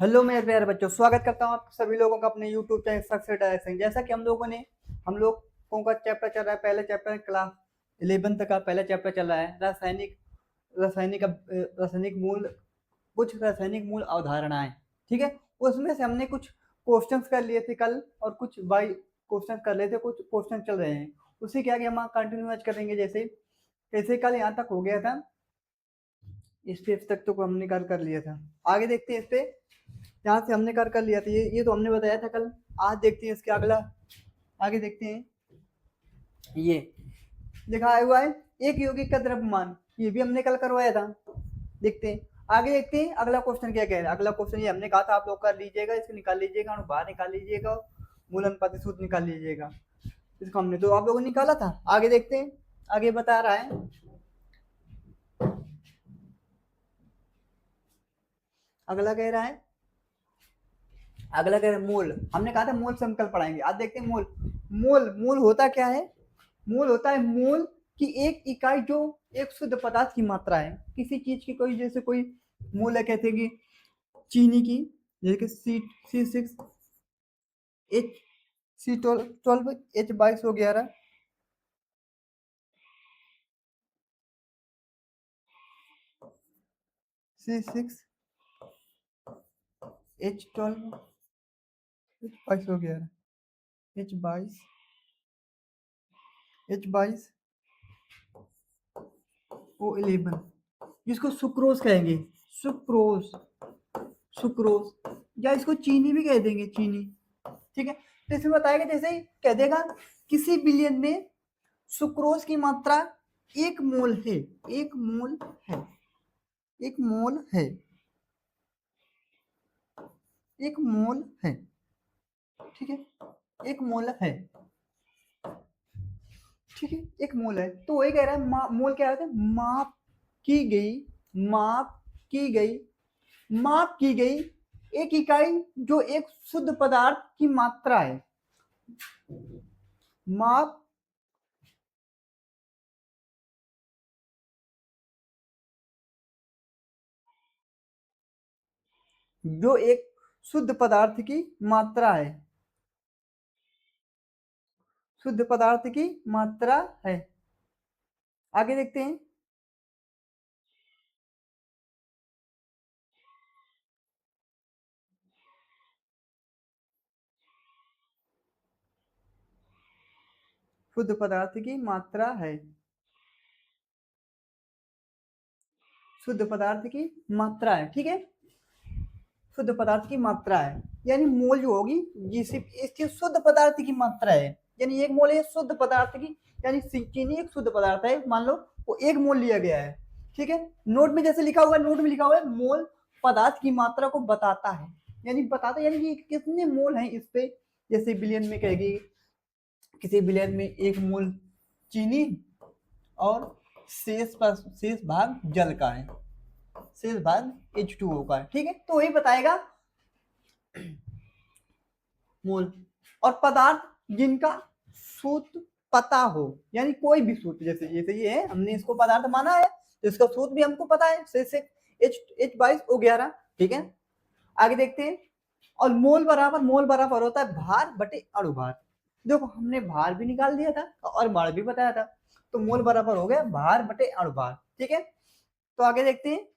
Hello मेरे प्यारे बच्चों, स्वागत करता हूँ आप सभी लोगों का अपने यूट्यूब चैनल सक्सेस डायरेक्शन। जैसा कि हम लोगों का चैप्टर चल रहा है, पहले चैप्टर क्लास 11th का पहला चैप्टर चल रहा है, रासायनिक मूल, कुछ रासायनिक मूल अवधारणाएं। ठीक है, उसमें से हमने कुछ क्वेश्चंस कर लिए थे कल, और कुछ बाई क्वेश्चन कर लिए थे, कुछ क्वेश्चन चल रहे हैं। उसी के आगे हम कंटिन्यू करेंगे। जैसे कल यहाँ तक हो गया था, इस पेज तक तो हमने कर लिया था। आगे देखते हैं इस पे, यहाँ से हमने कर लिया था, ये तो हमने बताया था कल। आज देखते हैं इसके अगला, आगे देखते हैं। ये दिखाया हुआ है एक यौगिक का द्रव्यमान, ये भी हमने कल करवाया था। देखते हैं, आगे देखते हैं अगला क्वेश्चन क्या कह रहा है। अगला क्वेश्चन ये हमने कहा था आप लोग कर लीजिएगा, इसको निकाल लीजिएगा, अनुभार निकाल लीजिएगा, मूल अनुपाती सूत्र निकाल लीजिएगा। इसको हमने तो आप लोगों ने निकाला था। आगे देखते हैं, आगे बता रहा है, अगला कह रहा है, अगला कह रहा है मोल। हमने कहा था मोल से हम कल पढ़ाएंगे, आज देखते हैं मोल। मोल होता क्या है? मोल होता है मोल की एक इकाई, जो एक शुद्ध पदार्थ की मात्रा है किसी चीज की। कोई जैसे कोई मोल है, कहते हैं कि चीनी की, जैसे कि C6H12H22 C6H12H22 H22O11, जिसको सुक्रोज कहेंगे। सुक्रोज, सुक्रोज, या इसको चीनी भी कह देंगे, चीनी। ठीक है, तो इसमें बताएगा, जैसे ही कह देगा किसी बिलियन में सुक्रोज की मात्रा 1 मोल है, 1 मोल है, 1 मोल है, 1 मोल है। ठीक है, 1 मोल है। ठीक है, 1 मोल है, तो वही कह रहा है मोल क्या होता है? माप की गई, माप की गई, माप की गई एक इकाई, जो एक शुद्ध पदार्थ की मात्रा है। माप जो एक शुद्ध पदार्थ की मात्रा है, शुद्ध पदार्थ की मात्रा है। आगे देखते हैं, शुद्ध पदार्थ की मात्रा है, शुद्ध पदार्थ की मात्रा है। ठीक है, शुद्ध पदार्थ की मात्रा है, यानी मोल जो होगी, जिसे इसकी शुद्ध पदार्थ की मात्रा है, यानी 1 मोल है शुद्ध पदार्थ की, यानी चीनी एक शुद्ध पदार्थ है, मान लो वो 1 मोल लिया गया है। ठीक है, नोट में जैसे लिखा हुआ है, नोट में लिखा हुआ है मोल पदार्थ की मात्रा को बताता है, यानी बताता है, यानी कि कितने मोल हैं इस पे। जैसे बिलियन में कहेगी, किसी बिलियन में 1 मोल चीनी, और शेष भाग जल का है, शेष भाग H2O का है। ठीक है, तो वही बताएगा मोल। और पदार्थ जिनका सूत्र पता हो, यानी कोई भी सूत्र, जैसे जैसे ये है, हमने इसको पदार्थ माना है, तो इसका सूत्र भी हमको पता है, से H22O11। ठीक है, आगे देखते हैं। और मोल बराबर होता है भार बटे अणुभार। देखो, हमने भार भी निकाल दिया था और भार भी बताया था, तो मोल बराबर हो गया भार बटे अणुभार। ठीक है, तो आगे देखते हैं,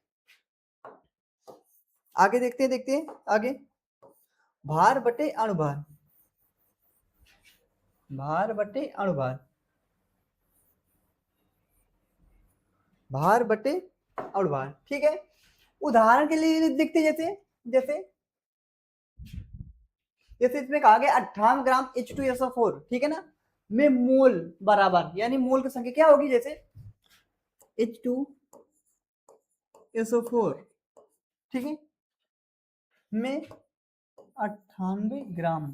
आगे देखते हैं आगे। भार बटे अणुभार, भार बटे अणुभार, भार बटे अणुभार। ठीक है, उदाहरण के लिए देखते, जैसे जैसे जैसे इसमें कहा गया 58 ग्राम H2SO4, ठीक है ना, में मोल बराबर, यानी मोल की संख्या क्या होगी, जैसे H2SO4, ठीक है, में 98 ग्राम।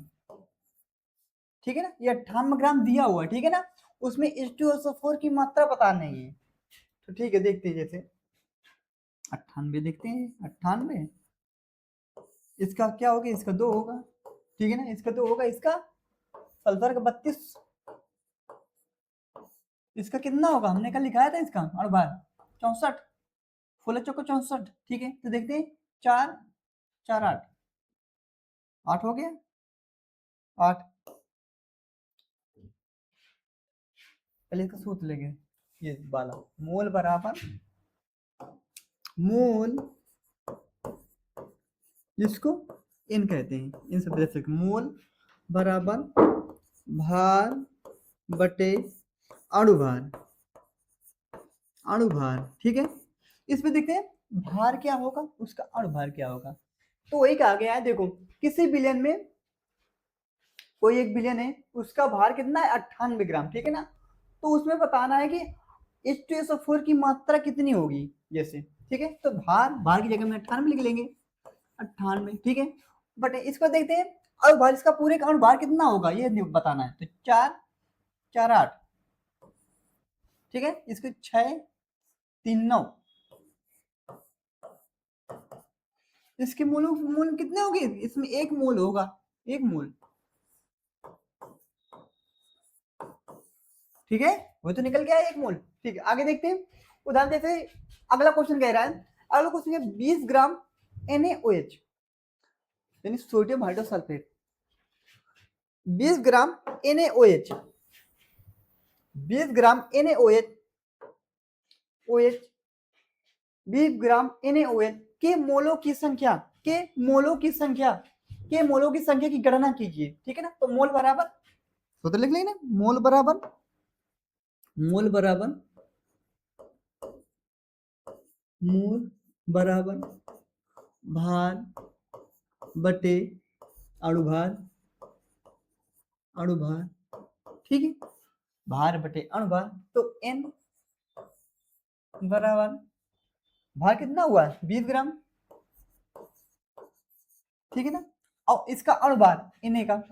ठीक है ना, ये 98 ग्राम दिया हुआ है। ठीक है ना, उसमें H2SO4 की मात्रा पता नहीं है। तो ठीक है, देखते हैं, जैसे 98 देखते हैं, 98 इसका क्या होगा, इसका 2 होगा। ठीक है ना, इसका 2 होगा, इसका सल्फर का 32, इसका कितना होगा, हमने कल लिखाया था इसका अणुभार 64, फुल चौको 64। ठीक है, तो देखते हैं, 4 4 8 8 हो गया, 8। पहले इसका सूत्र लेंगे, ये वाला मोल बराबर मोल, जिसको इन कहते हैं, इन सब देख सकते, मोल बराबर भार बटे अणुभार, अणुभार, ठीक है। इसमें देखते हैं भार क्या होगा, उसका अणुभार क्या होगा। तो वही कहा गया है, देखो किसी विलयन में, कोई एक विलयन है, उसका भार कितना है 98 ग्राम, ठीक है ना। तो उसमें बताना है कि H2SO4 की मात्रा कितनी होगी, जैसे, ठीक है। तो भार, भार की जगह में 98 लिख लेंगे, 98, ठीक है। बट इसको देखते हैं अणुभार, इसका पूरे का अणुभार कितना होगा ये बताना है। तो 4 4 8, ठीक है। इसको 6 3 9, इसके मोल मोल कितने होंगे, इसमें 1 मोल होगा, 1 मोल, ठीक है। वो तो निकल गया 1 मोल, ठीक है। आगे देखते हैं उदाहरण, जैसे अगला क्वेश्चन कह रहा है, अगला क्वेश्चन है 20 ग्राम NaOH यानी सोडियम हाइड्रोसल्फेट, 20 ग्राम NaOH, 20 ग्राम NaOH, OH 20 ग्राम NaOH के मोलों की संख्या, के मोलों की संख्या, के मोलों की संख्या की गणना कीजिए, ठीक है ना। तो मोल बराबर, तो लिख लेंगे ना, मोल बराबर, मोल बराबर, मोल बराबर भार बटे अणुभार, अणुभार, ठीक है। भार बटे अणुभार, तो N बराबर, भार कितना हुआ 20 ग्राम, ठीक है ना। और इसका अणुभार Na का,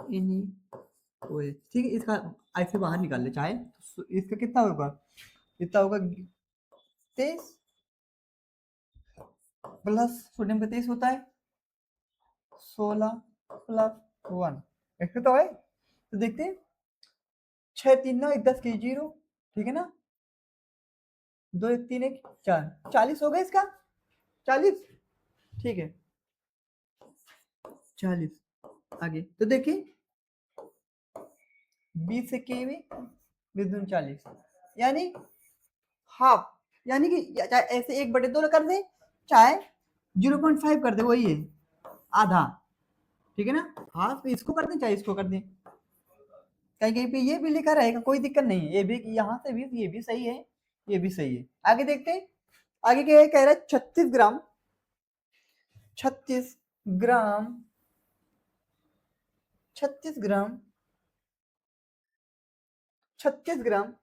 NaOH, ठीक है। इसका ऐसे बाहर निकाल ले चाहे, तो इसका कितना होगा, कितना होगा 23 प्लस सोडियम का 23 होता है 16 प्लस 1, ऐसे तो है। तो देखते हैं 6 3 9 1 10 की 0, ठीक है ना, 2 1 3 1 4, 40 हो गया इसका, 40, ठीक है, 40। आगे तो देखिए 20 से के में विद्युन 40, यानी हाफ, यानी कि चाहे ऐसे 1/2 कर दे, चाहे 0.5 कर दे, वही है आधा, ठीक है ना। हाफ इसको कर दें चाहे इसको कर दें, कहीं कहीं पे ये भी लिखा रहेगा, कोई दिक्कत नहीं है, ये भी यहाँ से भी, ये भी सही है, ये भी सही है। आगे देखते हैं, आगे क्या है, कह रहा है 36 ग्राम, 36 ग्राम, 36 ग्राम, 36 ग्राम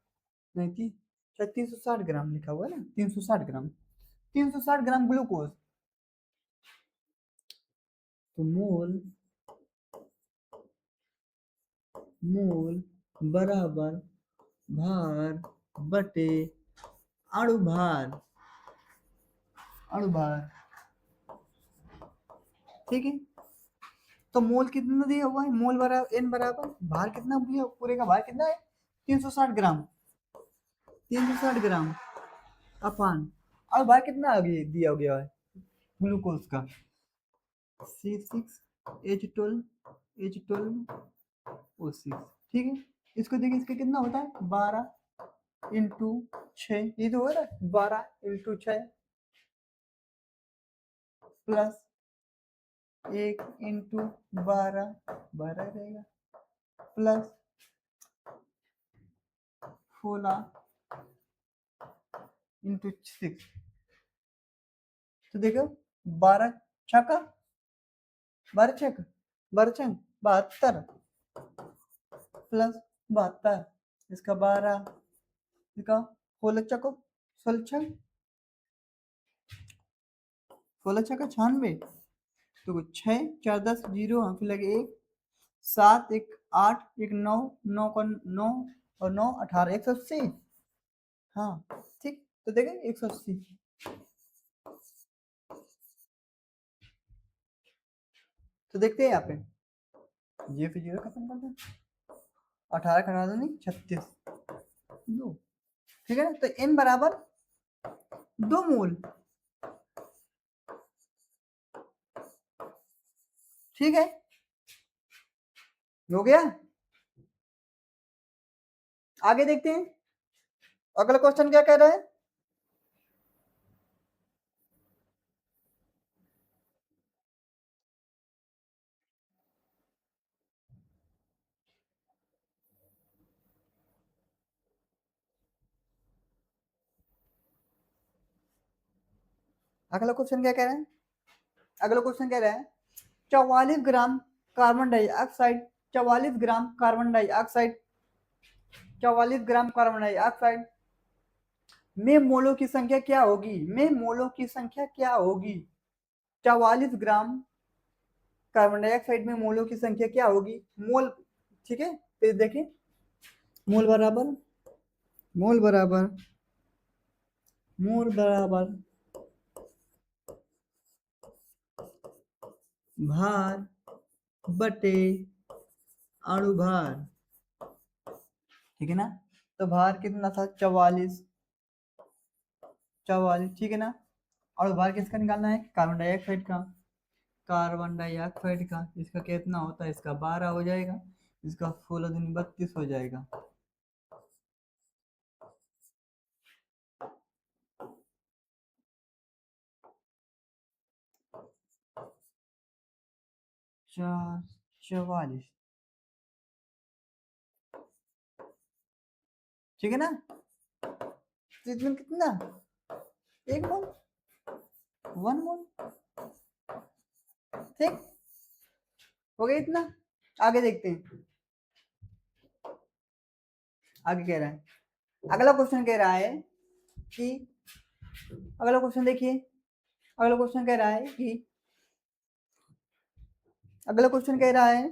नहीं थी, 360 ग्राम लिखा हुआ है ना, 360 ग्राम, 360 ग्राम ग्लूकोज। तो मोल, मोल बराबर भार बटे अणुभार, अणुभार, ठीक है। तो मोल कितना दिया हुआ है, मोल बराबर N बराबर भार कितना दिया, पूरे का भार कितना है 360 ग्राम, 360 ग्राम अपान, और भार कितना आ गया दिया गया है ग्लूकोज का, C6H12O6, ठीक है। इसको देखिए, इसका कितना होता है 12 इंटू 6, ये तो हो रहा है 12 इंटू 6 प्लस 1 इंटू 12, 12 रहेगा, प्लस 16 इंटू 6, तो देखो 12 छक्का, 12 छक्का, 12 छंग 72 प्लस 72, इसका 12, इसका 16 चको 16 छंग, 16 छक्का 96, तो 6 4 10 0, हाँ फिर लगे 1 7 1 8 1 9 9 का 9 और 9 18 180, हाँ ठीक। तो देखें 180, तो देखते हैं यहाँ पे, ये फिर 0 खत्म कर दें, 18 कटा दो, नहीं 36 2, ठीक है ना। तो n बराबर 2 मोल, ठीक है, हो गया। आगे देखते हैं अगला क्वेश्चन क्या कह रहा है। अगला क्वेश्चन क्या कह रहा है, अगला क्वेश्चन कह रहा है 44 gram carbon dioxide, 44 gram carbon dioxide, 44 gram carbon dioxide में मोलों की संख्या क्या होगी, में मोलों की संख्या क्या होगी। 44 ग्राम कार्बन डाइऑक्साइड में मोलों की संख्या क्या होगी, मोल। ठीक है, तो देखिए मोल बराबर, मोल बराबर, मोल बराबर भार बटे अणुभार। ठीक है ना, तो भार कितना था 44, 44, ठीक है ना। अणुभार किसका निकालना है, कार्बन डाइऑक्साइड का, कार्बन डाइऑक्साइड का, इसका कितना होता है, इसका 12 हो जाएगा, इसका 16 दूनी 32 हो जाएगा। चार 44, ठीक है ना, तो इसमें कितना, 1 मोल, 1 मोल, ठीक हो गया इतना। आगे देखते हैं, आगे कह रहा है, अगला क्वेश्चन कह रहा है कि, अगला क्वेश्चन देखिए, अगला क्वेश्चन कह रहा है कि, अगला क्वेश्चन कह रहा है,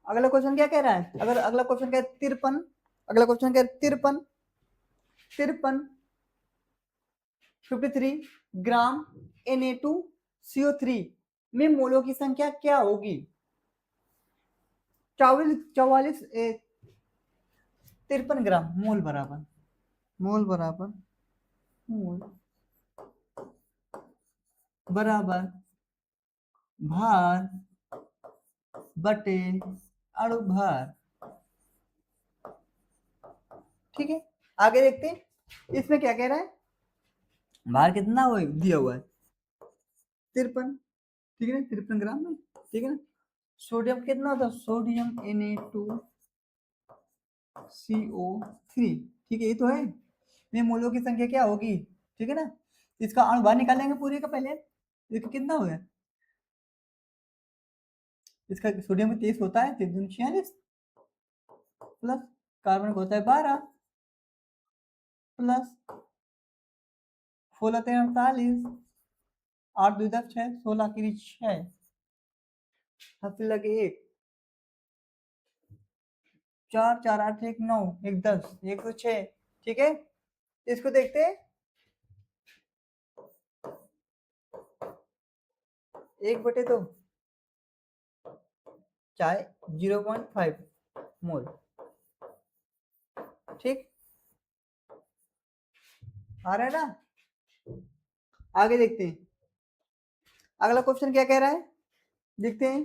अगला क्वेश्चन क्या कह रहा है, अगर अगला क्वेश्चन कह 53, अगला क्वेश्चन कह 53, 53, 53 ग्राम Na2CO3 में मोलों की संख्या क्या होगी। 44, 53 ग्राम, मोल बराबर, मोल बराबर, मोल बराबर भार बटे अणुभार। ठीक है, आगे देखते हैं इसमें क्या कह रहा है, भार कितना हो दिया हुआ है 53, ठीक है ना, 53 ग्राम में, ठीक है ना। सोडियम कितना होता है, सोडियम Na2CO3, ठीक है, ये तो है, में मोलों की संख्या क्या होगी, ठीक है ना। इसका अणु बाहर निकालेंगे पूरे का पहले, इसका कितना हो गया, इसका सोडियम का 23 होता है, 46 प्लस कार्बन का होता है 12 प्लस 16 48, 8 2 10 6, 16 की 6, सबसे लगे 1, 4 4 8 1 9 1 10 1 तो 6, ठीक है। इसको देखते हैं, 1/2 चाहे 0.5 मोल, ठीक, आ रहा है ना। आगे देखते हैं अगला क्वेश्चन क्या कह रहा है, देखते हैं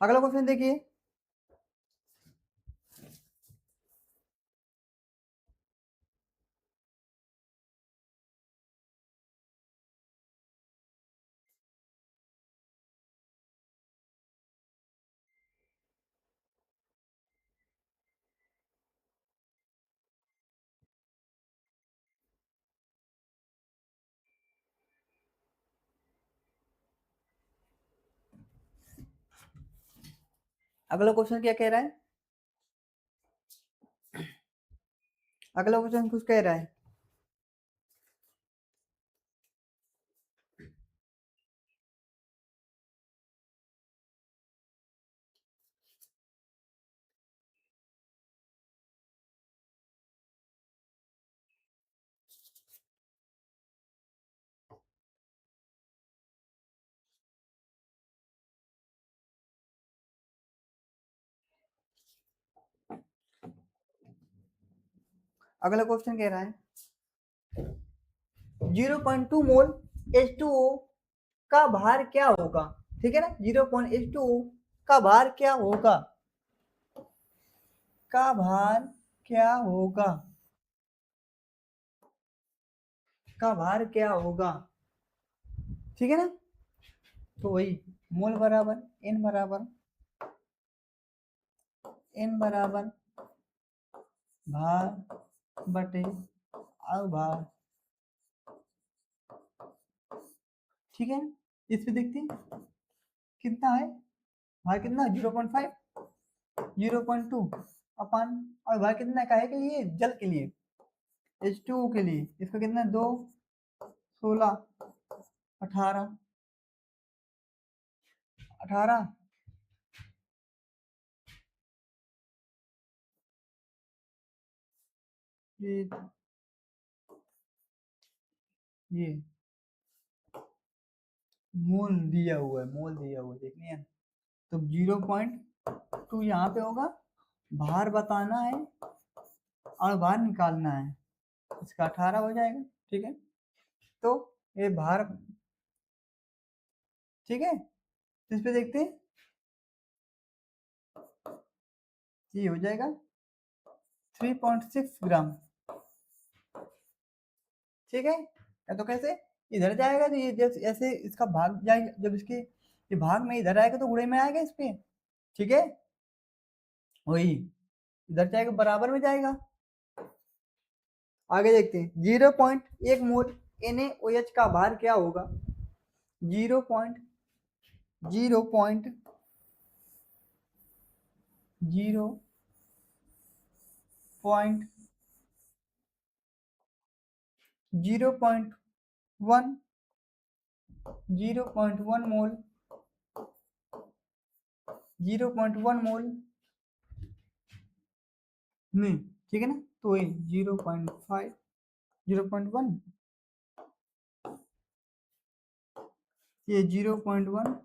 अगला क्वेश्चन देखिए, अगला क्वेश्चन क्या कह रहा है, अगला क्वेश्चन कुछ कह रहा है, अगला क्वेश्चन कह रहा है 0.2 मोल H2O का भार क्या होगा, ठीक है ना। 0.H2O का भार क्या होगा, का भार क्या होगा, का भार क्या होगा, ठीक है ना। तो वही मोल बराबर n बराबर भार बटे अभार, ठीक है। इस पे देखते हैं कितना है, भार कितना 0.5 0.2 अपन, और भार कितना का है के लिए, जल के लिए, H2O के लिए इसका कितना 2 16 18 18 ये ये मोल दिया हुआ है, मोल दिया हुआ है, देखनी है। तो 0.2 यहाँ पे होगा, भार बताना है और भार निकालना है, इसका 18 हो जाएगा, ठीक है। तो ये भार, ठीक है। तो इस पे देखते हैं, ये हो जाएगा 3.6 ग्राम, ठीक है। या तो कैसे, इधर जाएगा तो ये जैसे ऐसे इसका भाग जाएगा, जब इसके ये भाग में इधर आएगा तो गुणे में आएगा इस पे, ठीक है। वही इधर जाएगा बराबर में जाएगा। आगे देखते हैं 0.1 मोल NaOH का भार क्या होगा, 0.1 मोल 0.1 मोल में, ठीक है ना। तो ये 0.5 0.1, ये 0.1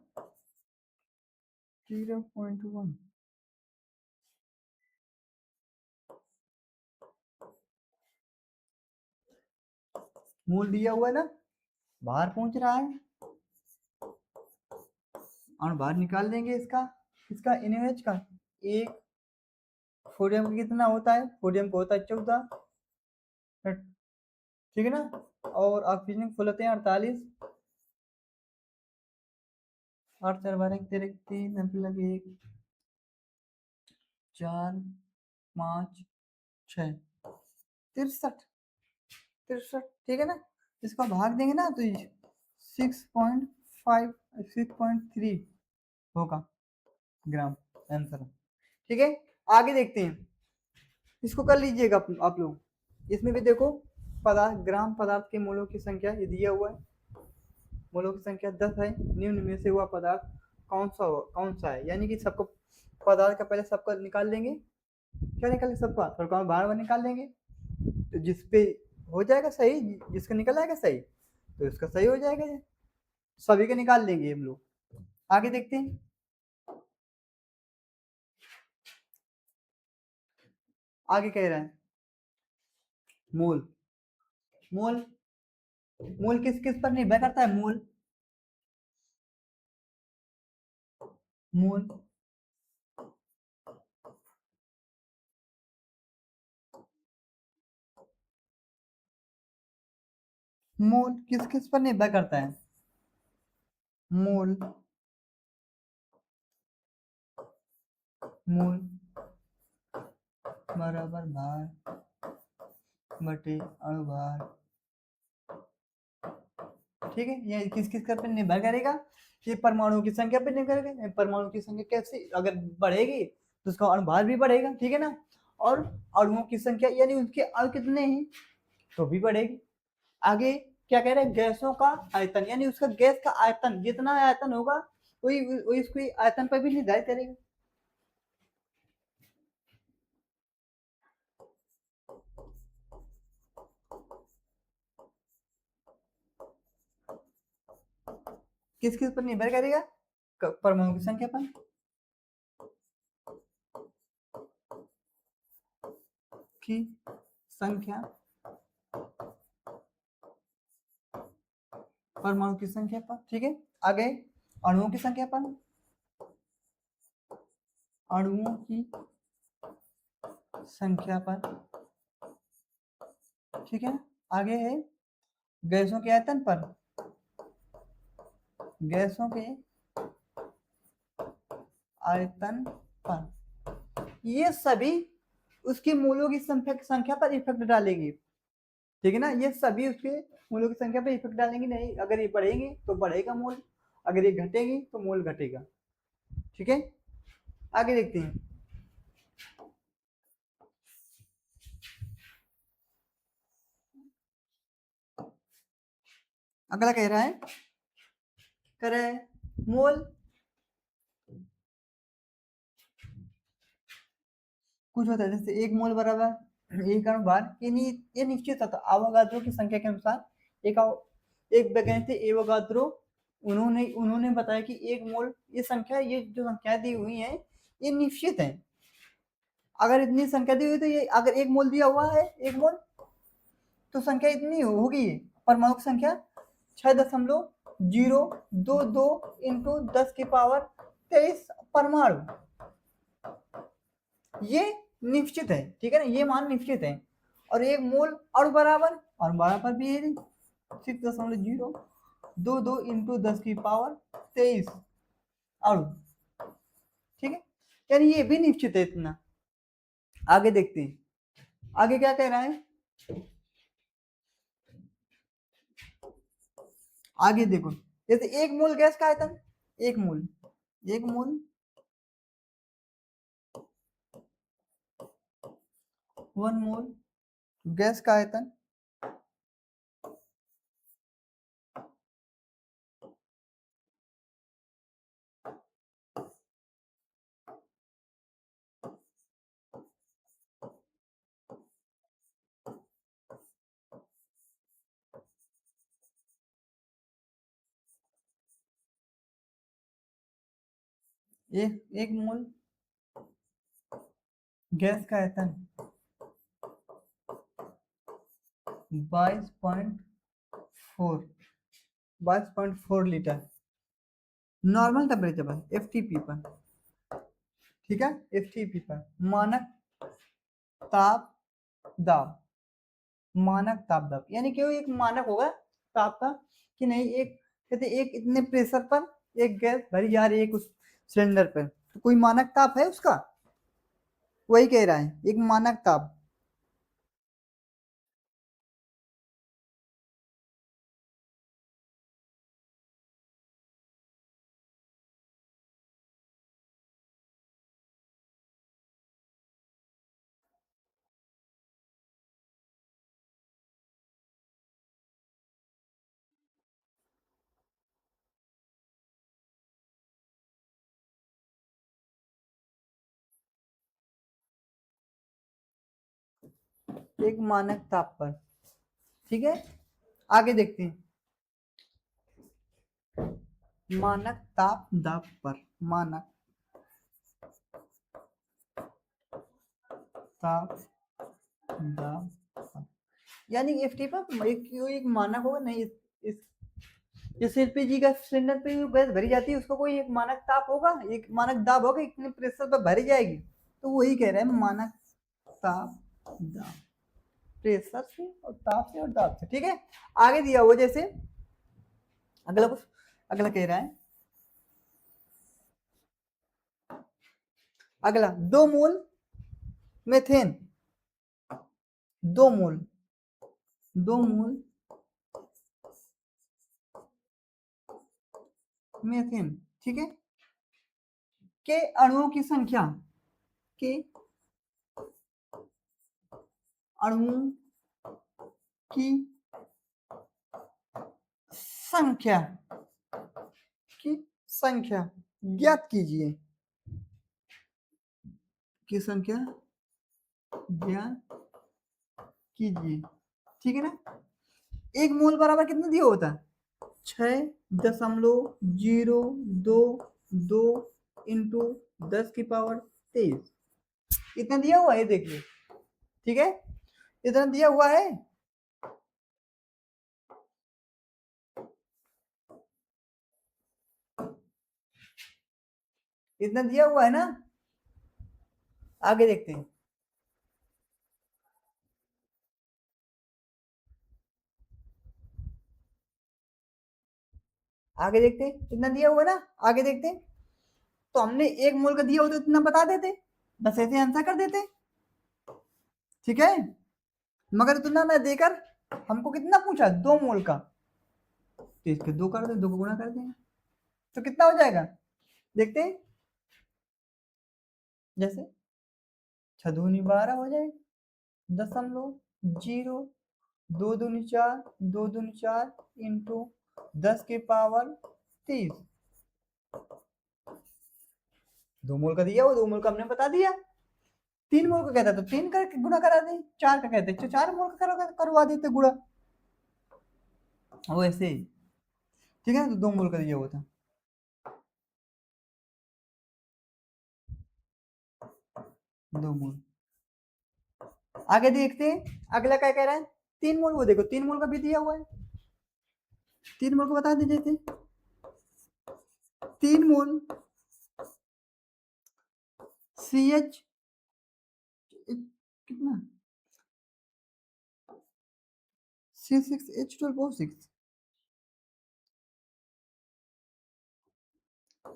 0.1 मोल दिया हुआ है ना, बाहर पहुंच रहा है, और बाहर निकाल देंगे इसका, इसका NaOH का एक, सोडियम का कितना होता है, सोडियम का होता है 14, ठीक है ना। और ऑक्सीजन के फुल होते हैं 48, 8 4 12 तेरह 3 लगे 1 4 5 6 63 63, ठीक है ना। इसका भाग देंगे ना तो 6.5 6.3 होगा ग्राम आंसर, ठीक है। आगे देखते हैं, इसको कर लीजिएगा आप लोग। इसमें भी देखो पदार्थ, ग्राम पदार्थ के मोलों की संख्या ये दिया हुआ है, मोलों की संख्या 10 है, निम्न में से हुआ पदार्थ कौन सा है, यानी कि सबको पदार्थ का पहले सबका निकाल लेंगे, क्या निकालेंगे सबका, थोड़ा बार बार निकाल लेंगे, तो जिस पे हो जाएगा सही, जिसका निकल आएगा सही तो इसका सही हो जाएगा, ये सभी के निकाल लेंगे हम लोग। आगे देखते हैं, आगे कह रहा है मोल, मोल मोल किस किस पर निर्भर करता है, मोल मोल मोल किस किस पर निर्भर करता है, मोल मोल बराबर भार बटे अणुभार, ठीक है। ये किस किस पर निर्भर करेगा, ये परमाणु की संख्या पर निर्भर करेगा, परमाणु की संख्या कैसे अगर बढ़ेगी तो उसका अणुभार भी बढ़ेगा, ठीक है ना। और अणुओं की संख्या यानी उसके अणु कितने हैं तो भी बढ़ेगी। आगे क्या कह रहे हैं, गैसों का आयतन, यानी उसका गैस का आयतन जितना आयतन होगा वही वही उसको आयतन पर भी निर्धारित करेगा। किस किस पर निर्भर करेगा, परमाणु की संख्या पर, की संख्या परमाणु की संख्या पर। ठीक है, आगे अणुओं की संख्या पर, अणुओं की संख्या पर। ठीक है, आगे है गैसों के आयतन पर, गैसों के आयतन पर। ये सभी उसके मूलों की संख्या पर इफेक्ट डालेंगे। ठीक है ना, ये सभी उसके मूलों की संख्या पर इफेक्ट डालेंगे। नहीं, अगर ये बढ़ेंगे तो बढ़ेगा मोल, अगर ये घटेंगे तो मोल घटेगा। ठीक है, आगे देखते हैं। अगला कह रहा है, मोल कुछ होता है जैसे एक मोल बराबर एक अणु भार, ये निश्चित होता है अवोगाद्रो की संख्या के अनुसार। एक वैज्ञानिक थे एवोगाद्रो, उन्होंने बताया कि एक मोल, ये संख्या, ये जो संख्या दी हुई है ये निश्चित है। अगर इतनी संख्या दी हुई तो ये, अगर एक मोल दिया हुआ है, एक मोल, तो संख्या इतनी होगी। परमाणु की संख्या 6.022 इंटू 10⁻23 परमाणु, ये निश्चित है। ठीक है ना, ये मान निश्चित है। और एक मोल अणु बराबर, और बराबर भी है 6.022 इंटू 10⁻23 अणु। ठीक है, यानी ये भी निश्चित है इतना। आगे देखते हैं, आगे क्या कह रहा है। आगे देखो, जैसे एक मोल गैस का आयतन, एक मोल, एक मोल 1 मोल गैस का आयतन एक मोल गैस का आयतन 22.4 लीटर नॉर्मल टेम्परेचर पर, एफटीपी पर। ठीक है, एफटीपी पर, मानक ताप दाब, मानक ताप दाब, यानी कि एक मानक होगा ताप का, कि नहीं, एक कहते एक इतने प्रेशर पर एक गैस भरी जा रही है उस सिलेंडर पर, तो कोई मानक ताप है उसका, वही कह रहा है एक मानक ताप। एक मानक ताप पर। ठीक है, आगे देखते हैं, मानक ताप दाब पर, मानक ताप दाब पर, यानी एफटी पर एक मानक होगा। नहीं, इस एलपीजी का सिलेंडर पे जो गैस भरी जाती है उसको कोई एक मानक ताप होगा, एक मानक दाब होगा, इतने प्रेशर पर भरी जाएगी, तो वही कह रहे हैं मानक ताप दाब, प्रेशर से और ताप से और दाब से। ठीक है, आगे दिया हुआ जैसे अगला कह रहा है, अगला 2 मोल मेथेन, 2 मोल 2 मोल मेथेन, ठीक है, के अणुओं की संख्या, के अणुओं की संख्या की संख्या ज्ञात कीजिए, की संख्या ज्ञात कीजिए। ठीक है ना, एक मोल बराबर कितना दिया होता है, 6.022 इंटू 10⁻23, इतना दिया हुआ है, देखिए। ठीक है, इतना दिया हुआ है। इतना दिया हुआ है ना। आगे देखते हैं। आगे देखते हैं, इतना दिया हुआ है ना। आगे देखते हैं। तो हमने 1 मोल का दिया हो तो इतना बता देते, बस ऐसे आंसर कर देते। ठीक है, मगर इतना मैं देकर हमको कितना पूछा, 2 मोल का, तो इसके 2 कर दे, 2 को गुणा कर देंगे तो कितना हो जाएगा देखते हैं। जैसे 6×2 = 12 हो जाएगा, 0.0224, 2×4 इंटू 10⁻30। 2 मोल का दिया वो, 2 मोल का हमने बता दिया। 3 मोल का कहता तो 3 करके गुणा करा दे, 4 का कहते तो 4 मोल का करवा देते गुणा, वो ऐसे ही। ठीक है, तो 2 मोल का दिया हुआ था। 2 मोल। आगे देखते हैं अगला क्या कह रहा है। 3 मोल, वो देखो 3 मोल का भी दिया हुआ है। 3 मोल को बता दीजिए थे। 3 मोल CH कितना, C6H12O6,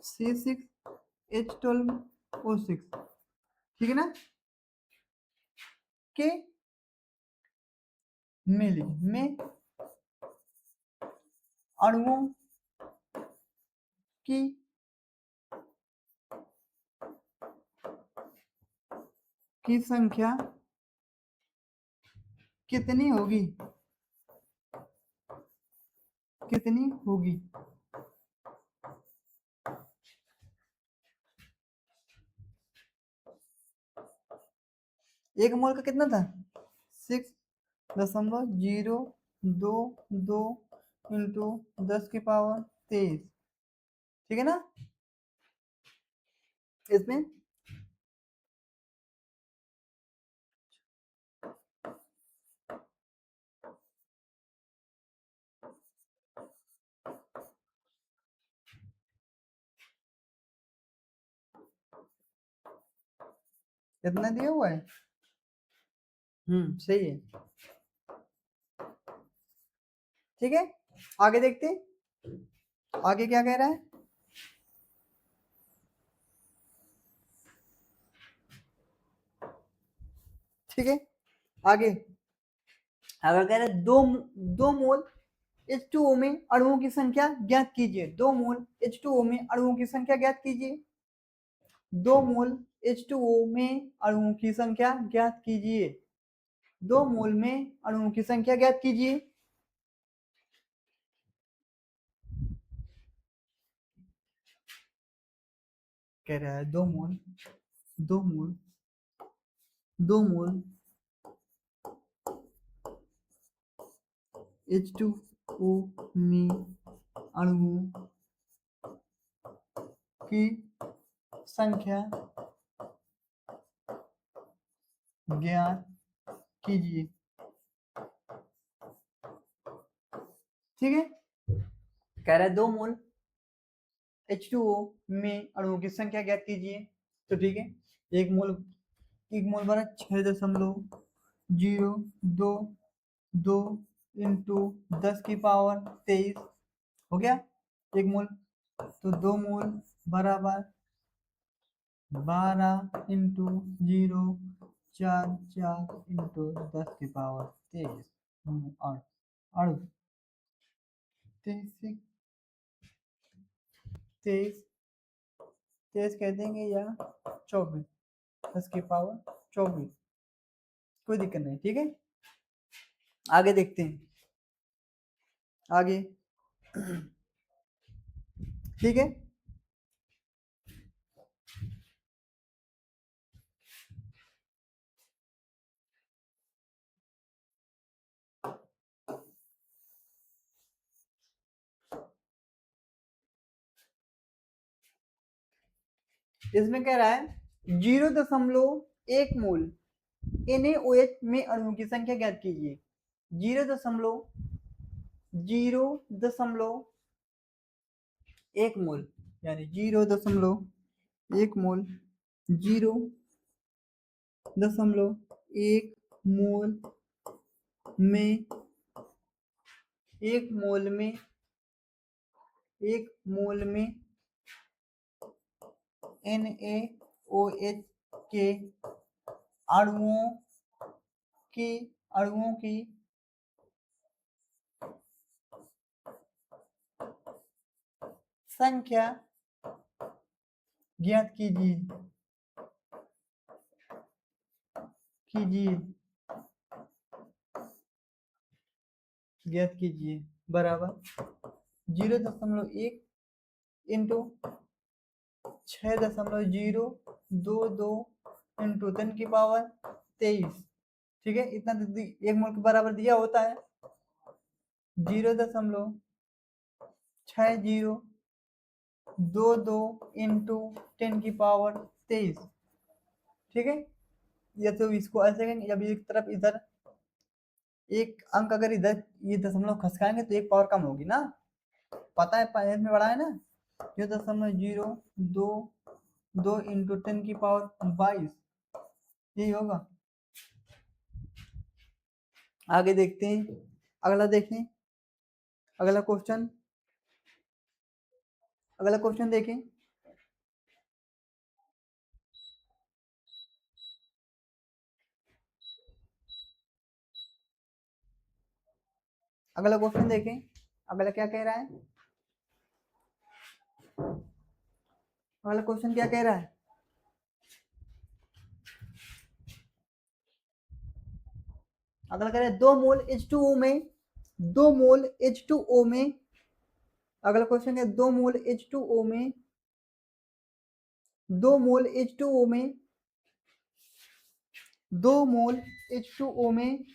C6H12O6, ठीक है ना। के मिली में अणुओं की संख्या कितनी होगी, कितनी होगी। एक मोल का कितना था, 6.022 इंटू 10⁻23, ठीक है ना। इसमें इतना दिया हुआ है। सही है। ठीक है, आगे देखते हैं आगे क्या कह रहा है। ठीक है, आगे अगर कह रहे हैं दो मोल H2O में अणुओं की संख्या ज्ञात कीजिए। 2 मोल H2O में अणुओं की संख्या ज्ञात कीजिए। 2 मोल H2O में अणुओं की संख्या ज्ञात कीजिए। 2 मोल में अणुओं की संख्या ज्ञात कीजिए। कह रहा है 2 मोल 2 मोल 2 मोल H2O में अणुओं की संख्या ज्ञात कीजिए। ठीक है, कह रहा है 2 मोल H2O में अणुओं की संख्या ज्ञात कीजिए। तो ठीक है, एक मोल बना 6.022 इंटू 10⁻23 हो गया 1 मोल। तो 2 मोल बराबर 12 इंटू 0.44 इंटू 10⁻23 अणु 23 23 कह देंगे या 24, 10⁻24, कोई दिक्कत नहीं। ठीक है, आगे देखते हैं आगे। ठीक है, इसमें कह रहा है 0.1 मोल NaOH में अणुओं की संख्या ज्ञात कीजिए। 0.1 मोल यानी 0.1 1 मोल 0.1 मोल में 1 मोल में 1 मोल में NaOH के अणुओं की संख्या ज्ञात कीजिए बराबर 0.1 इंटू 6.022 इंटू 10⁻23। ठीक है, इतना 1 मोल के बराबर दिया होता है 0.6022 इंटू 10⁻23। ठीक है, या तो इसको ऐसे करेंगे, जब एक तरफ इधर एक अंक अगर इधर ये दशमलव खसकाएंगे तो एक पावर कम होगी ना, पता है में बड़ा है ना। 0.022 इंटू 10⁻22 यही होगा। आगे देखते हैं, अगला देखें, अगला क्वेश्चन देखें। अगला क्वेश्चन देखें, अगला क्या कह रहा है, अगला क्वेश्चन क्या कह रहा है। अगला कह रहा है 2 मोल H2O में 2 मोल H2O में अगला क्वेश्चन है 2 मोल H2O में 2 मोल H2O में 2 मोल H2O में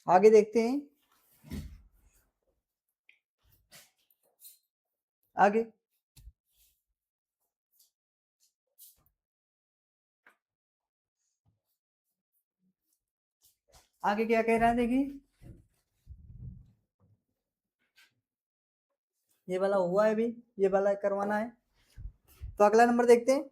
आगे देखते हैं, आगे आगे क्या कह रहा है, देखिए ये वाला हुआ है, भी ये वाला करवाना है। तो अगला नंबर देखते हैं,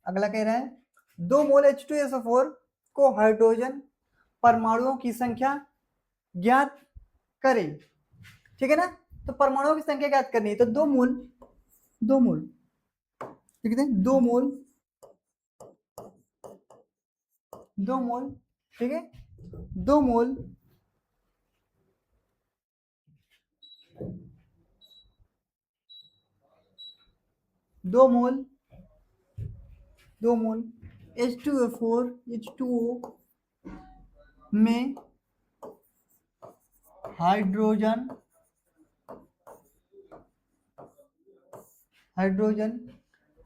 अगला कह रहा है 2 मोल H2SO4 को हाइड्रोजन परमाणुओं की संख्या ज्ञात करें। ठीक है ना, तो परमाणुओं की संख्या ज्ञात करनी है, तो 2 मोल ठीक है, 2 मोल ठीक है, 2 मोल 2 मोल H2O में हाइड्रोजन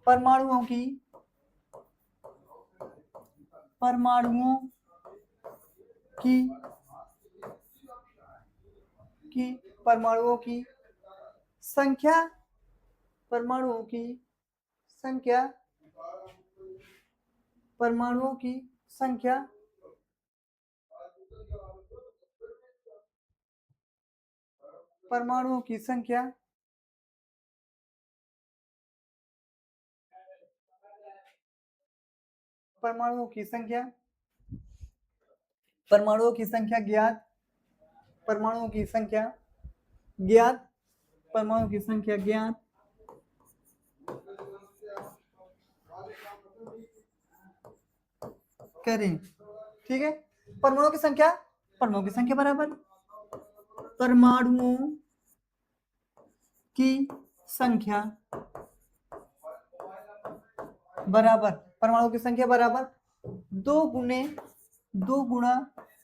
परमाणुओं की संख्या ज्ञात करें। ठीक है, परमाणुओं की संख्या बराबर परमाणुओं की संख्या बराबर 2 गुणा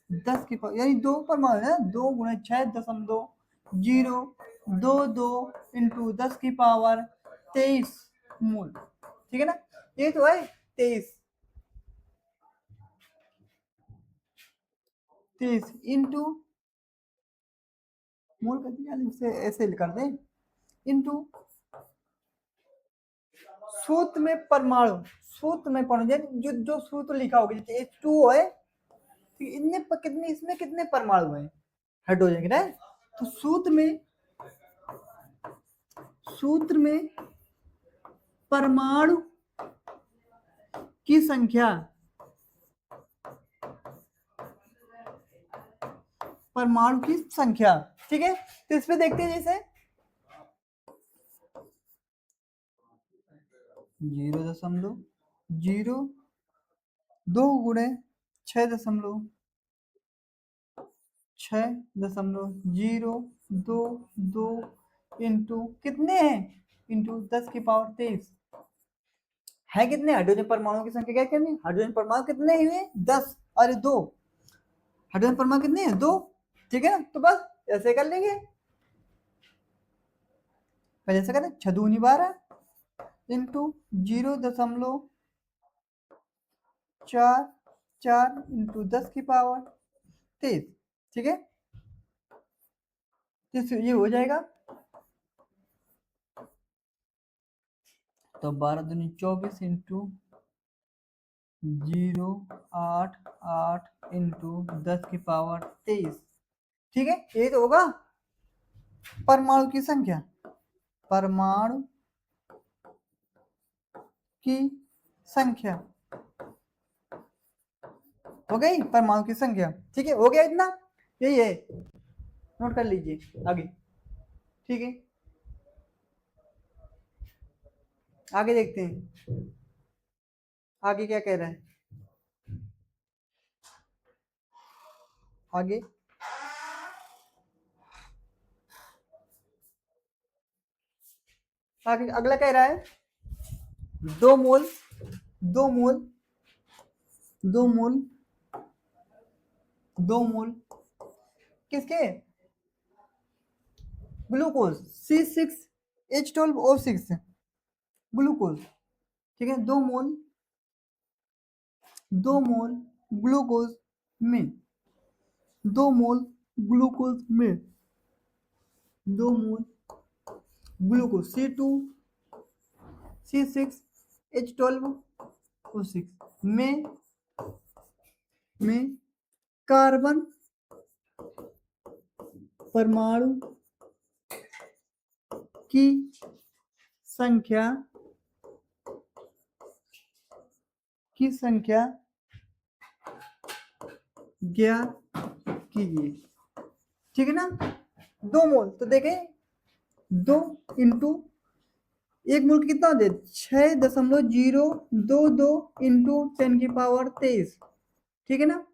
10 की पावर, यानी 2 परमाणु है, 2 गुणा 6.022 इंटू 10⁻23 मोल। ठीक है ना, ये तो है 23 इंटू मोल कर दिया, ऐसे कर दे इंटू सूत्र में परमाणु सूत्र में पढ़ो, जो जो सूत्र लिखा होगा, जैसे H2O है, कितने इसमें कितने परमाणु हैं हाइड्रोजन के, राइट। तो सूत्र में परमाणु की संख्या, परमाणु की संख्या, ठीक है। तो इस पे देखते हैं, जैसे 0.02 गुणे 6.022 इंटू कितने हैं, इंटू 10⁻23 है। कितने हाइड्रोजन परमाणु की संख्या, क्या करनी, हाइड्रोजन परमाणु कितने हुए, 10, अरे 2 हाइड्रोजन परमाणु कितने हैं, 2, ठीक है ना। तो बस ऐसे कर लेंगे, पहले ऐसे करें, 6 दूनी 12 इंटू 0.44 इंटू 10⁻23, ठीक है। ये हो जाएगा, तो 12 दूनी 24 इंटू 0.88 इंटू 10⁻23, ठीक है। ये तो होगा परमाणु की संख्या, परमाणु की संख्या हो गई, परमाणु की संख्या, ठीक है। हो गया इतना, यही है, नोट कर लीजिए आगे, ठीक है। आगे देखते हैं, आगे क्या कह रहा है, आगे आगे अगला कह रहा है 2 मोल 2 मोल 2 मोल 2 मोल किसके, ग्लूकोज C6H12O6 ग्लूकोज, ठीक है। 2 मोल ग्लूकोज में 2 मोल ग्लूकोज में 2 मोल ग्लूकोज C6H12O6 में कार्बन परमाणु की संख्या ज्ञात कीजिए, ठीक है ना। 2 मोल, तो देखें 2 इंटू 1 मोल कितना हो जाए, 6.022 इंटू 10⁻23, ठीक है ना।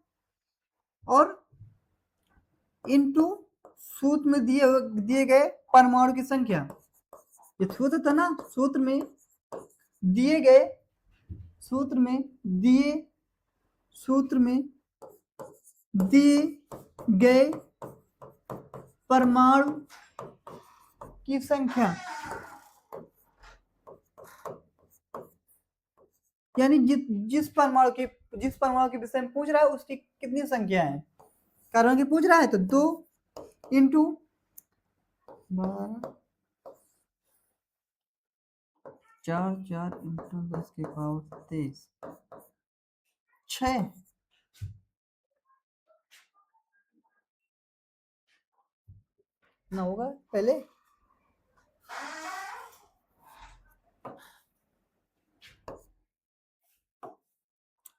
और इंटू सूत्र में दिए गए परमाणु की संख्या, ये सूत्र था ना, सूत्र में दिए गए परमाणु की संख्या, यानी जिस परमाणु के विषय में पूछ रहा है उसकी कितनी संख्या है, कार्बन की पूछ रहा है, तो 2 इंटू 12 4 इंटू 10⁻23 6 ना होगा पहले,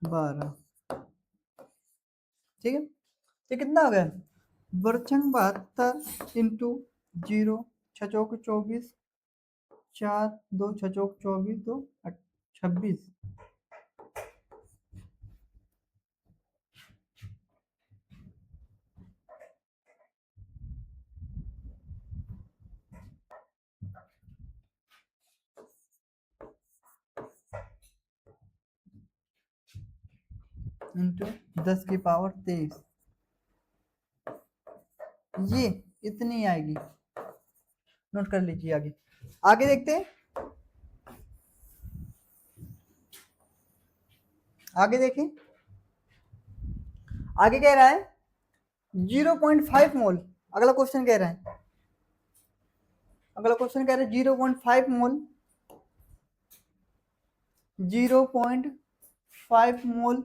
बारह, ठीक है। ये कितना हो गया, वर्चंग 72 इंटू 0 6 चौक 24 4 2 6 चौक 24 2 26 इंटू 10⁻23, ये इतनी आएगी, नोट कर लीजिए। आगे आगे देखते हैं, आगे देखें, आगे कह रहा है 0.5 मोल, अगला क्वेश्चन कह रहा है 0.5 मोल 0.5 मोल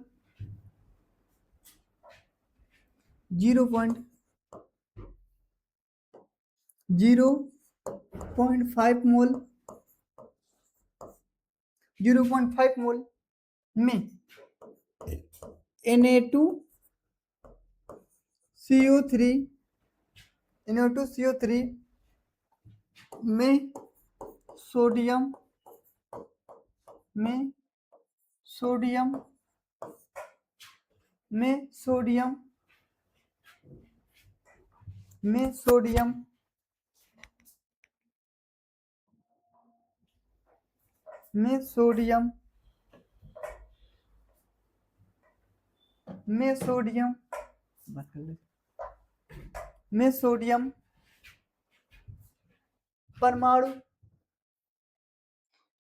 0.5 मोल 0.5 मोल में Na2CO3 Na2CO3 में सोडियम में सोडियम में सोडियम में सोडियम में सोडियम में सोडियम में सोडियम परमाणु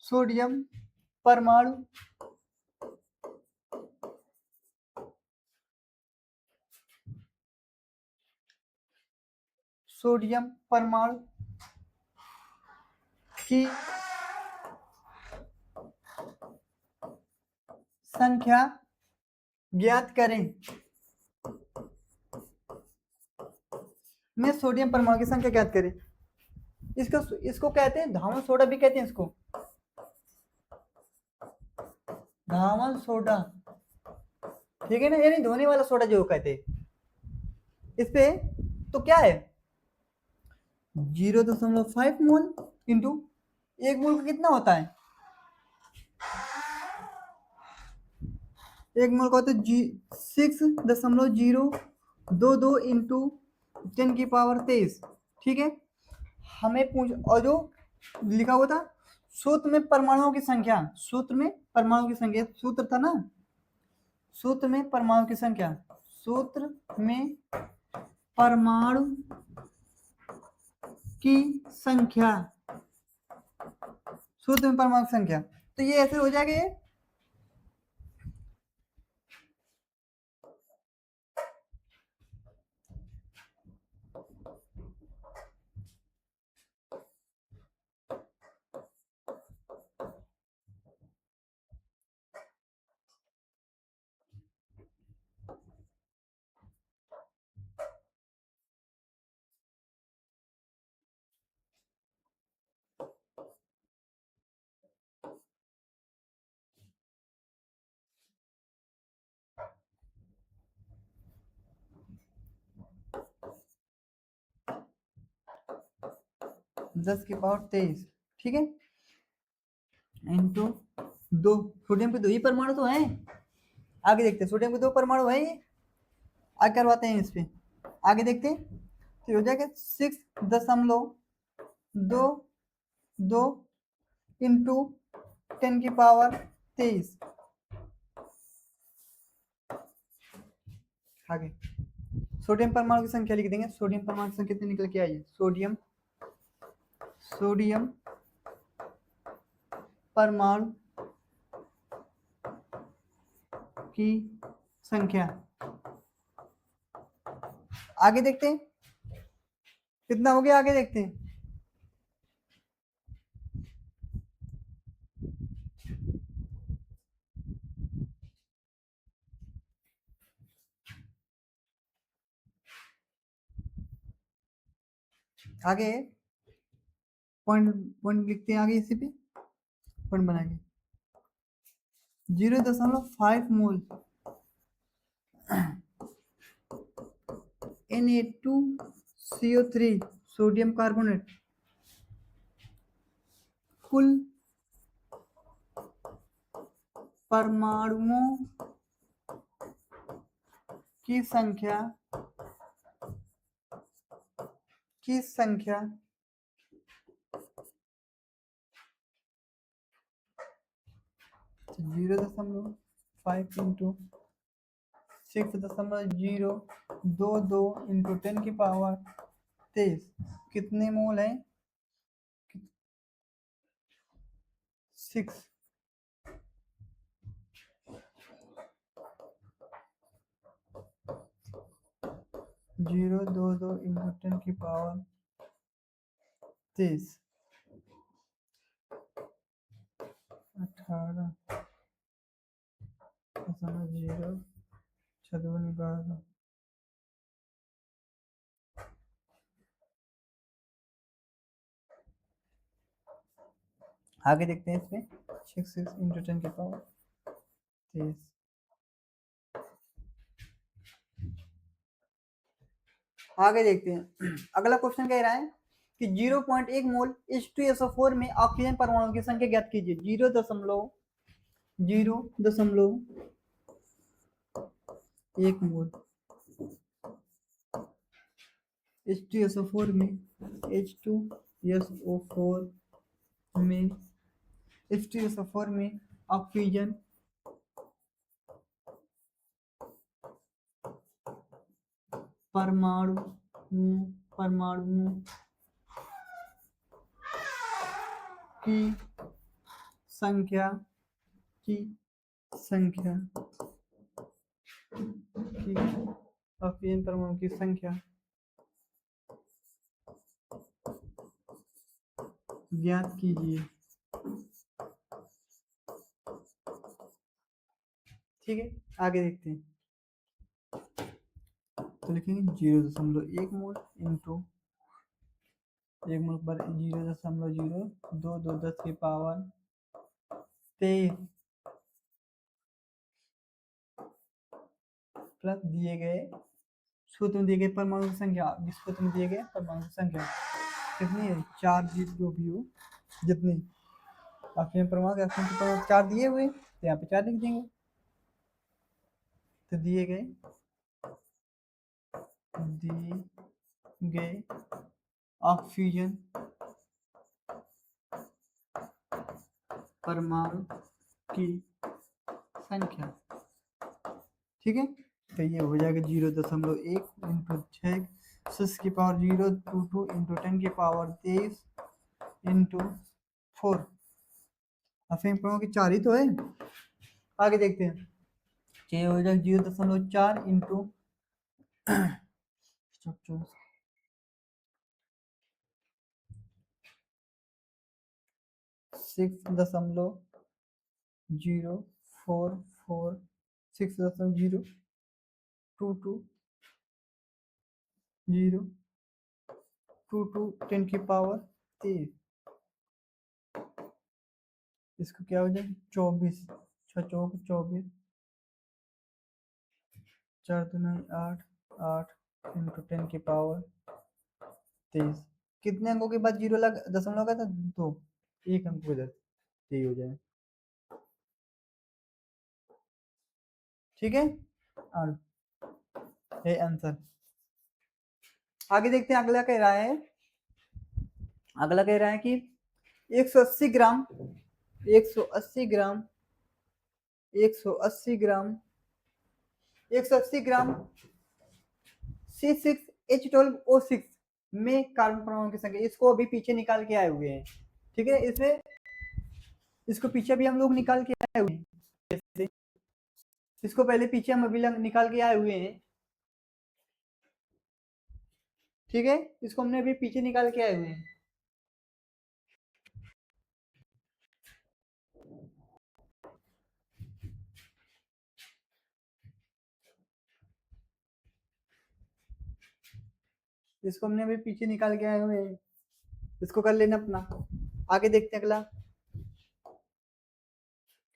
सोडियम परमाणु सोडियम परमाणु की संख्या ज्ञात करें। में सोडियम परमाणु की संख्या ज्ञात करें। इसको कहते हैं धावन सोडा भी कहते हैं, इसको धावन सोडा, ठीक है ना, यानी धोने वाला सोडा जो कहते हैं। इस पे तो क्या है 0.5 मोल इंटू 1 मोल का कितना होता है, 1 मोल का होता है 6.022 इंटू 10⁻23। ठीक है, हमें पूछ, और जो लिखा हुआ था सूत्र में परमाणुओं की संख्या, सूत्र में परमाणु की संख्या, सूत्र था ना, सूत्र में परमाणु की संख्या, सूत्र में परमाणु की संख्या, सूत्र में परमाणु की संख्या, तो ये ऐसे हो जाएगा, ये 10⁻23, ठीक है, इंटू 2, सोडियम के 2 ही परमाणु तो हैं, आगे देखते हैं, सोडियम के 2 परमाणु हैं, ये आगे करवाते हैं, इस पे आगे देखते हैं, तो हो जाएगा 6.22 इंटू 10⁻23। आगे सोडियम परमाणु की संख्या लिख देंगे, सोडियम परमाणु की संख्या कितनी निकल के आई है, सोडियम परमाणु की संख्या, आगे देखते हैं कितना हो गया, आगे देखते हैं, आगे पॉइंट लिखते हैं, आगे इसी पे पॉइंट बनाएंगे, 0.5 मोल Na2CO3 सोडियम कार्बोनेट कुल परमाणुओं की संख्या 0.5 इंटू 6.022 इंटू 10⁻23 कितने मोल है, 6, 0.22 इंटू 10⁻23 18 जीरो 56 आगे देखते हैं इसमें 6 इंटू 10 के पावर 23। आगे देखते हैं अगला क्वेश्चन कह रहा है कि 0.1 मोल H2SO4 में ऑक्सीजन परमाणु की संख्या ज्ञात कीजिए। 0.1 मोल H2SO4 में H2SO4 में ऑक्सीजन परमाणु की संख्या ऑक्सीजन परमाणु की संख्या ज्ञात कीजिए। ठीक है, आगे देखते हैं। तो लिखेंगे 0.1 मोल इंटू 1 मोल पर 0.02 10 की पावर 23 प्लस दिए गए सूत्र में दिए गए परमाणु की संख्या, जिस सूत्र में दिए गए परमाणु की संख्या कितनी है, 4 जो भी हो जितनी ऑक्सीजन परमाणु 4 दिए हुए तो यहाँ पे 4 लिख देंगे। तो दिए गए ऑक्सीजन परमाणु की संख्या। ठीक है, तो ये हो जाएगा 0.1 इंटू 6 की पावर 0.22 इंटू 10 की पावर 23 इंटू 4। ऑक्सीजन परमाणु की 4 ही तो है। आगे देखते हैं, ये हो जाएगा 0.4 इंटू 6.044 6.022 10 की पावर 23। इसको क्या हो जाएगा 24 6 चौक 24 4 2 8 8 इंटू 10 की पावर 23। कितने अंकों के बाद जीरो लगा दशमलव लगा था, 2, 1 अंक इधर, यही हो जाए। ठीक है, और ये आंसर। आगे देखते हैं, अगला कह रहा है कि 180 ग्राम 180 ग्राम 180 ग्राम 180 ग्राम C6H12O6 में कार्बन परमाणु की संख्या, इसको अभी पीछे निकाल के आए हुए हैं। ठीक है, इसमें इसको पीछे भी हम लोग निकाल के आए हुए हैं, इसको पहले पीछे हम अभी निकाल के आए हुए हैं। ठीक है, इसको हमने अभी पीछे निकाल के आए हुए हैं। इसको हमने अभी पीछे निकाल के आए हुए हैं, इसको कर लेना अपना। आगे देखते हैं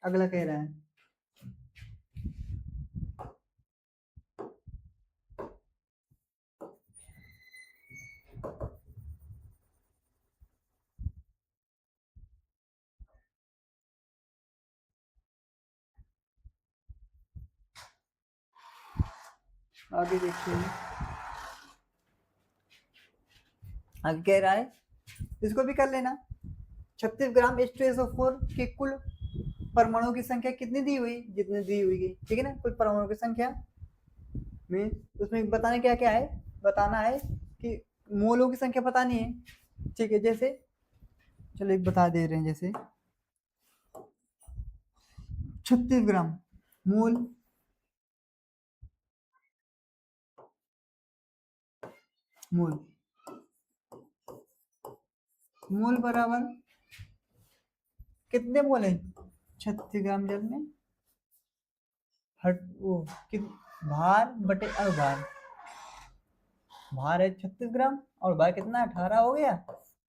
अगला कह रहा है आगे देखते हैं, आगे कह रहा है, इसको भी कर लेना। 36 ग्राम H2SO4 के कुल परमाणु की संख्या कितनी दी हुई, जितनी दी हुई, ठीक है ना, कुल परमाणु की संख्या में उसमें बताना क्या क्या है, बताना है कि मोलों की संख्या बतानी है। ठीक है, जैसे चलो एक बता दे रहे हैं, जैसे 36 ग्राम मोल मोल बराबर कितने मोल है 36 ग्राम जल में हट वो कि भार बटे अनुभार, भार है 36 ग्राम और भार कितना 18 हो गया,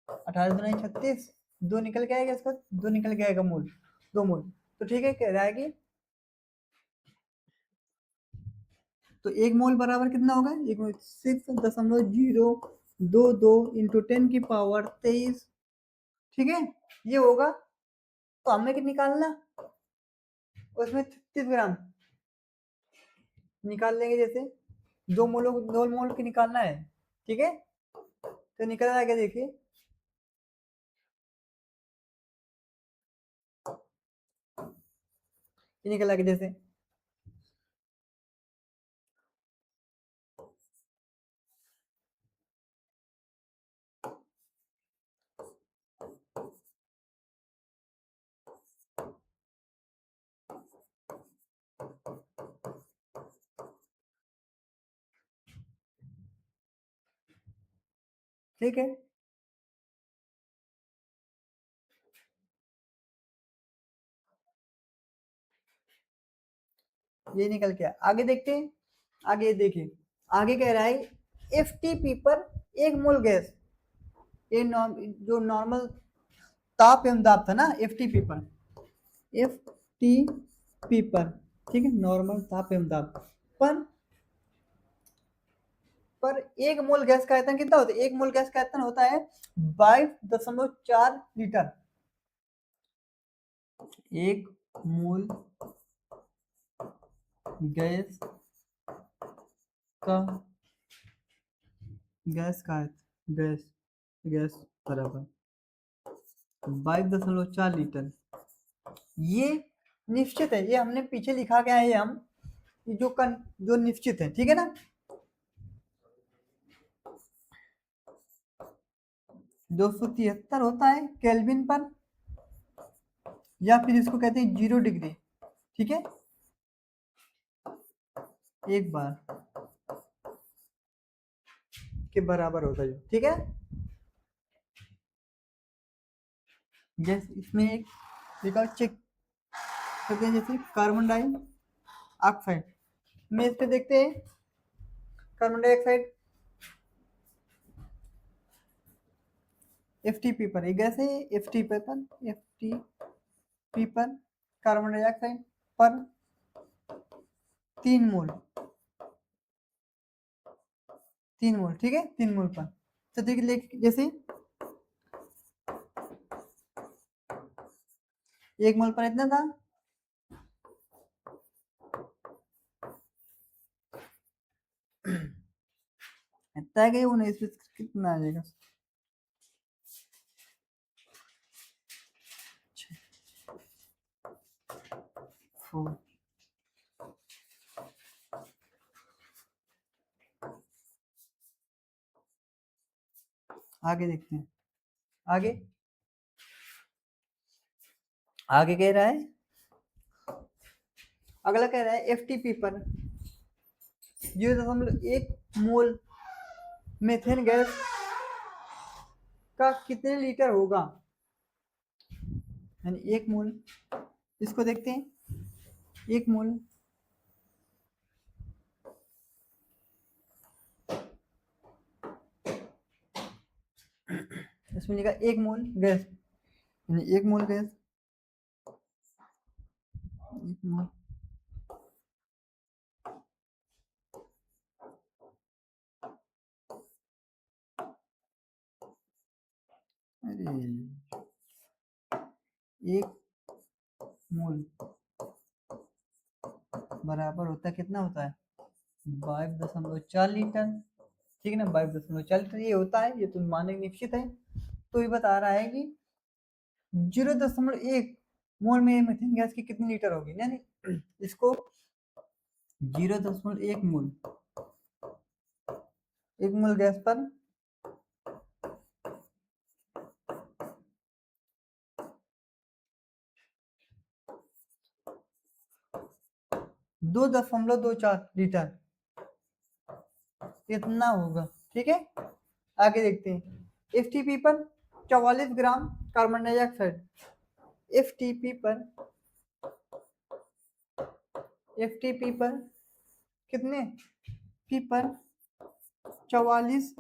18 दुना 36, दो निकल के आएगा इसका, दो निकल के आएगा मूल, 2 मूल। तो ठीक है, कह रहा है कि तो 1 मोल बराबर कितना होगा, 1 मोल 6.022 इंटू 10⁻23, ठीक है, ये होगा। तो हमें कितना निकालना, उसमें 36 ग्राम निकाल लेंगे, जैसे 2 मोल की निकालना है, ठीक है। तो निकल आएगा, देखिए ये निकल आएगा जैसे, ठीक है। ये निकल के आगे देखते हैं, आगे देखिए, आगे कह रहा है एफटीपी पर 1 मोल गैस, ये जो नॉर्मल ताप एवं दाब था ना, एफटीपी पर, एफटीपी पर, ठीक है, नॉर्मल ताप एवं दाब पर 1 मोल गैस का आयतन कितना होता है, 1 मोल गैस का आयतन होता है 22.4 लीटर। 1 मोल गैस का गैस गैस बराबर 22.4 लीटर। ये निश्चित है, ये हमने पीछे लिखा गया है, हम जो निश्चित है, ठीक है ना। 273 होता है केल्विन पर, या फिर इसको कहते हैं 0 डिग्री, ठीक है। एक बार के बराबर होता है, ठीक है। गैस इसमें एक रिकॉर्ड चेक करते हैं, जैसे कार्बन डाइऑक्साइड में, इस पे देखते हैं कार्बन डाइऑक्साइड एफटीपी पर, एक गैस है एफटीपी पर कार्बन डाइऑक्साइड पर 3 मोल, 3 मोल, ठीक है, 3 मोल पर। तो देखिए जैसे 1 मोल पर इतना था, इतना है कि 19 कितना आ जाएगा, आगे देखते हैं, आगे आगे कह रहा है, अगला कह रहा है एफटीपी पर 0.1 मोल मेथेन गैस का कितने लीटर होगा, यानी 1 मोल, इसको देखते हैं, 1 मोल इसमें लिखा 1 मोल गैस, यानी 1 मोल गैस, 1 मोल, अरे 1 मोल बराबर होता है, कितना होता है 22.4 लीटर, ठीक है ना, 22.4 लीटर ये होता है, ये तो मानने निश्चित है। तो ये बता रहा है कि 0.1 मोल में मीथेन गैस की कितनी लीटर होगी, यानी इसको 0.1 मोल, 1 मोल गैस पर 2.24 लीटर इतना होगा, ठीक है। आगे देखते हैं, एफटीपी पर 44 ग्राम कार्बन डाइऑक्साइड, एफटीपी पर एफटीपी पर कितने पी पर 44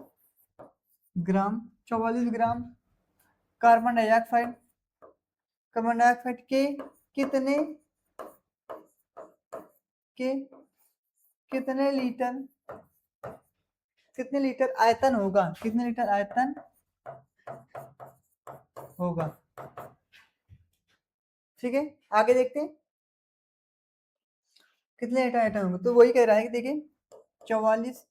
ग्राम 44 ग्राम कार्बन डाइऑक्साइड के कितने के कितने लीटर आयतन होगा, कितने लीटर आयतन होगा। ठीक है, आगे देखते हैं कितने लीटर आयतन होगा। तो वही कह रहा है कि देखिए 44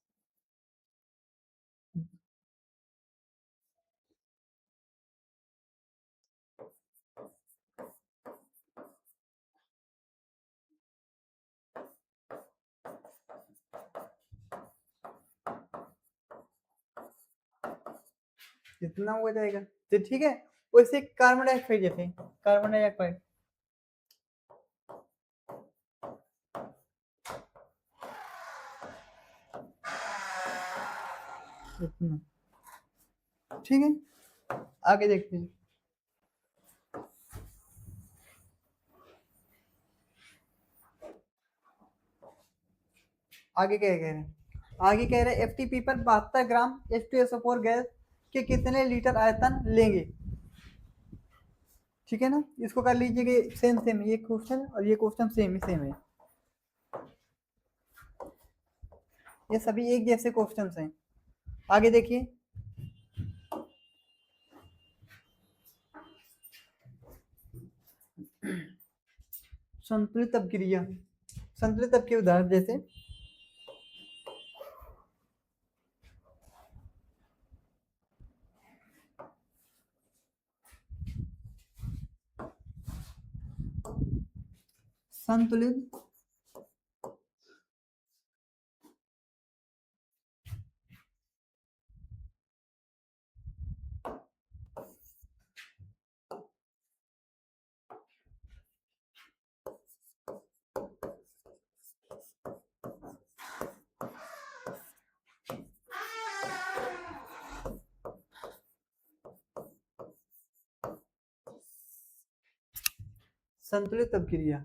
जितना हो जाएगा। तो ठीक है, वैसे कार्बन डाइऑक्साइड जैसे कार्बन डाइऑक्साइड इतना। ठीक है, आगे देखते हैं। आगे क्या कह रहे हैं, आगे कह रहे हैं एफटीपी पर 72 ग्राम H2SO4 गैस के कितने लीटर आयतन लेंगे। ठीक है ना, इसको कर लीजिए कि सेम सेम ये क्वेश्चन और ये क्वेश्चन सेम है, ये सभी एक जैसे क्वेश्चंस हैं। आगे देखिए संतुलित अपक्रिया, संतुलित अपक्रिया उदाहरण जैसे संतुलित संतुलित अपक्रिया।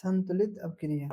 संतुलित अपक्रिया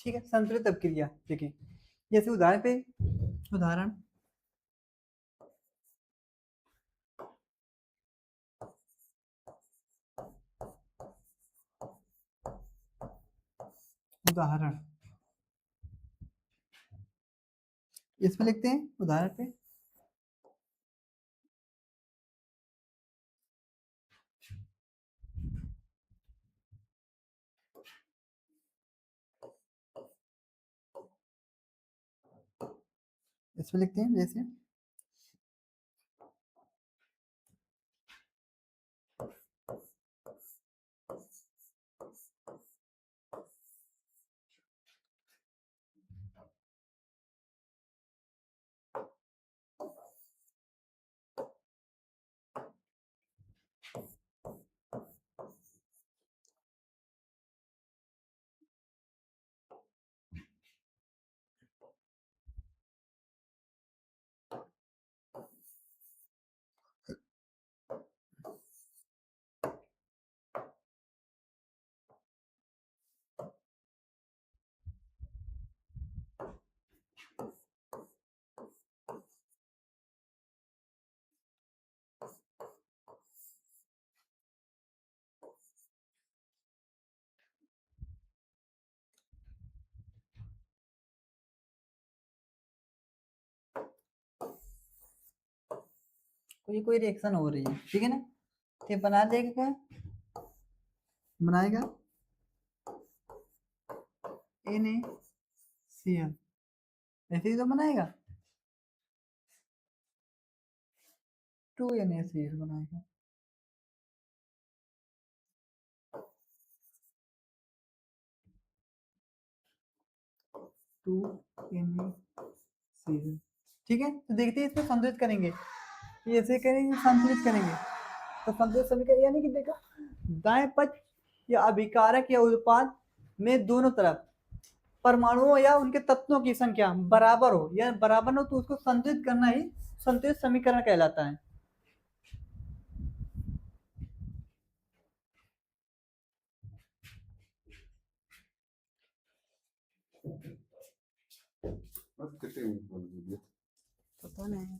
ठीक है, संतुलित अपक्रिया देखिए जैसे उदाहरण पे उदाहरण उदाहरण इसमें लिखते हैं उदाहरण पे। इसमें लिखते हैं जैसे कोई रिएक्शन हो रही है, ठीक है ना। ये बना देगा क्या, बनाएगा NaCl, ऐसे ही तो बनाएगा 2NaCl बनाएगा। टू NaCl, ठीक है। तो देखते हैं इसको संतुलित करेंगे, ये ऐसे करेंगे संतुलित करेंगे। तो संतुलित समीकरण यानी कि देखा दाएं पक्ष या अभिकारक या उत्पाद में दोनों तरफ परमाणुओं या उनके तत्वों की संख्या बराबर हो या बराबर हो तो उसको संतुलित करना ही संतुलित समीकरण कहलाता है। बस कितने मिनट बोल दीजिए। पता नहीं।